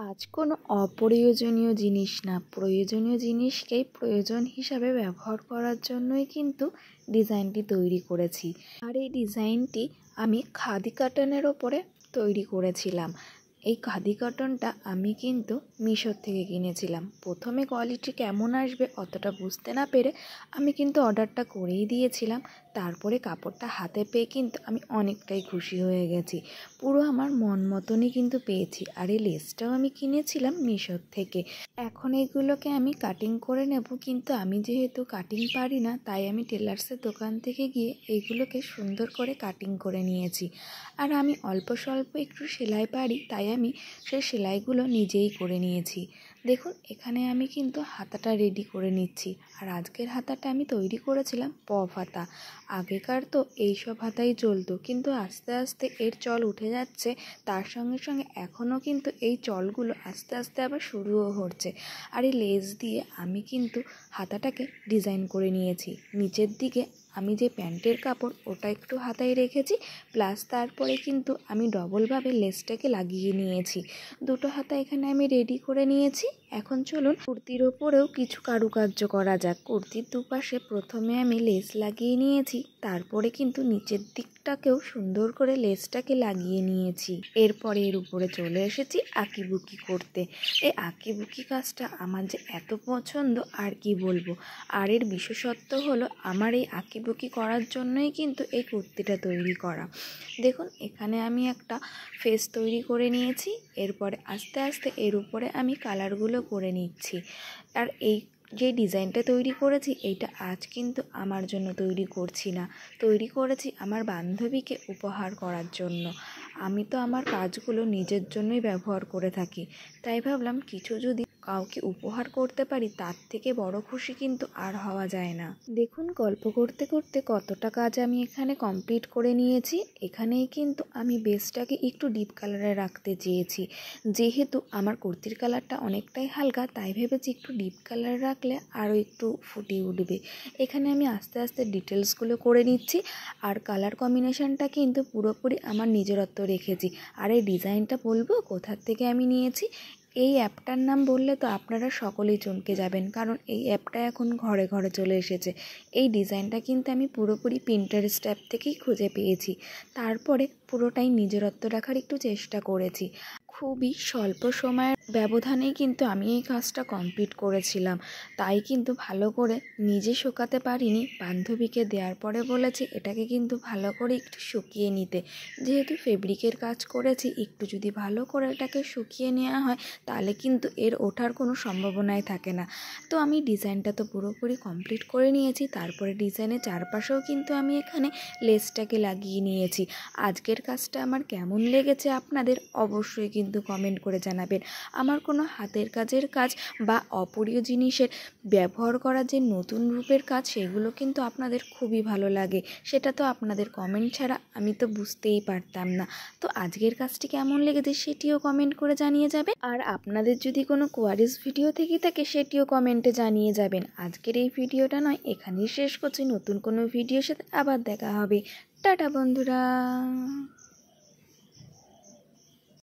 আজ কোনো অপ্রয়োজনীয় জিনিস না, প্রয়োজনীয় জিনিসকেই প্রয়োজন হিসাবে ব্যবহার করার জন্যই কিন্তু ডিজাইনটি তৈরি করেছি। আর এই ডিজাইনটি আমি খাদি কটনের ওপরে তৈরি করেছিলাম। এই খাদি কটনটা আমি কিন্তু মিশো থেকে কিনেছিলাম। প্রথমে কোয়ালিটি কেমন আসবে অতটা বুঝতে না পেরে আমি কিন্তু অর্ডারটা করেই দিয়েছিলাম। তারপরে কাপড়টা হাতে পেয়ে কিন্তু আমি অনেকটাই খুশি হয়ে গেছি। পুরো আমার মন মতনই কিন্তু পেয়েছি। আর এই লেসটাও আমি কিনেছিলাম মিশো থেকে। এখন এইগুলোকে আমি কাটিং করে নেব, কিন্তু আমি যেহেতু কাটিং পারি না তাই আমি টেলার্সের দোকান থেকে গিয়ে এইগুলোকে সুন্দর করে কাটিং করে নিয়েছি। আর আমি অল্প স্বল্প একটু সেলাই পারি, তাই আমি সেই সেলাইগুলো নিজেই করে নিয়েছি। দেখুন, এখানে আমি কিন্তু হাতাটা রেডি করে নিচ্ছি। আর আজকের হাতাটা আমি তৈরি করেছিলাম পফ হাতা। আগেকার তো এইসব হাতাই চলতো, কিন্তু আস্তে আস্তে এর চল উঠে যাচ্ছে। তার সঙ্গে সঙ্গে এখনও কিন্তু এই চলগুলো আস্তে আস্তে আবার শুরুও হচ্ছে। আর এই লেস দিয়ে আমি কিন্তু হাতাটাকে ডিজাইন করে নিয়েছি। নিচের দিকে আমি যে প্যান্টের কাপড় ওটা একটু হাতায় রেখেছি, প্লাস তারপরে কিন্তু আমি ডবলভাবে লেসটাকে লাগিয়ে নিয়েছি। দুটো হাতা এখানে আমি রেডি করে নিয়েছি। এখন চলুন কুর্তির ওপরেও কিছু কারুকার্য করা যাক। কুর্তির দুপাশে প্রথমে আমি লেস লাগিয়ে নিয়েছি, তারপরে কিন্তু নিচের দিকটাকেও সুন্দর করে লেসটাকে লাগিয়ে নিয়েছি। এরপরে এর উপরে চলে এসেছি আঁকিবুকি করতে। এই আঁকিবুকি কাজটা আমার যে এত পছন্দ আর কি বলবো। আর এর বিশেষত্ব হলো আমার এই আঁকিবুকি করার জন্যই কিন্তু এই কুর্তিটা তৈরি করা। দেখুন, এখানে আমি একটা ফেস তৈরি করে নিয়েছি। এরপরে আস্তে আস্তে এর উপরে আমি কালারগুলো করে নিচ্ছি। আর এই যে ডিজাইনটা তৈরি করেছি এইটা আজ কিন্তু আমার জন্য তৈরি করছি না, তৈরি করেছি আমার বান্ধবীকে উপহার করার জন্য। আমি তো আমার কাজগুলো নিজের জন্যই ব্যবহার করে থাকি, তাই ভাবলাম কিছু যদি কাউকে উপহার করতে পারি তার থেকে বড় খুশি কিন্তু আর হওয়া যায় না। দেখুন, গল্প করতে করতে কতটা কাজ আমি এখানে কমপ্লিট করে নিয়েছি। এখানেই কিন্তু আমি বেসটাকে একটু ডিপ কালারে রাখতে চেয়েছি। যেহেতু আমার কুর্তির কালারটা অনেকটাই হালকা, তাই ভেবেছি একটু ডিপ কালার রাখলে আরও একটু ফুটে উঠবে। এখানে আমি আস্তে আস্তে ডিটেলসগুলো করে নিচ্ছি। আর কালার কম্বিনেশনটা কিন্তু পুরোপুরি আমার নিজেরত্ব রেখেছি। আর এই ডিজাইনটা বলবো কোথার থেকে আমি নিয়েছি। এই অ্যাপটার নাম বললে তো আপনারা সকলেই চমকে যাবেন, কারণ এই অ্যাপটা এখন ঘরে ঘরে চলে এসেছে। এই ডিজাইনটা কিন্তু আমি পুরোপুরি পিন্টারেস্ট অ্যাপ থেকেই খুঁজে পেয়েছি। তারপরে পুরোটাই নিজেরত্ব রাখার একটু চেষ্টা করেছি। খুবই স্বল্প সময়ের ব্যবধানেই কিন্তু আমি এই কাজটা কমপ্লিট করেছিলাম। তাই কিন্তু ভালো করে নিজে শুকাতে পারিনি, বান্ধবীকে দেওয়ার পরে বলেছি এটাকে কিন্তু ভালো করে একটু শুকিয়ে নিতে। যেহেতু ফেব্রিকের কাজ করেছি, একটু যদি ভালো করে এটাকে শুকিয়ে নেওয়া হয় তাহলে কিন্তু এর ওঠার কোনো সম্ভাবনাই থাকে না। তো আমি ডিজাইনটা তো পুরোপুরি কমপ্লিট করে নিয়েছি। তারপরে ডিজাইনের চারপাশেও কিন্তু আমি এখানে লেসটাকে লাগিয়ে নিয়েছি। আজকের কাজটা আমার কেমন লেগেছে আপনাদের অবশ্যই কিন্তু কমেন্ট করে জানাবেন। আমার কোনো হাতের কাজের কাজ বা অপ্রিয় জিনিসের ব্যবহার করা যে নতুন রূপের কাজ, সেগুলো কিন্তু আপনাদের খুবই ভালো লাগে। সেটা তো আপনাদের কমেন্ট ছাড়া আমি তো বুঝতেই পারতাম না। তো আজকের কাজটি কেমন লেগেছে সেটিও কমেন্ট করে জানিয়ে যাবেন। আর আপনাদের যদি কোনো কোয়ারিজ ভিডিও থেকে থাকে সেটিও কমেন্টে জানিয়ে যাবেন। আজকের এই ভিডিওটা নয় এখানেই শেষ করছি। নতুন কোনো ভিডিওর সাথে আবার দেখা হবে। টাটা বন্ধুরা।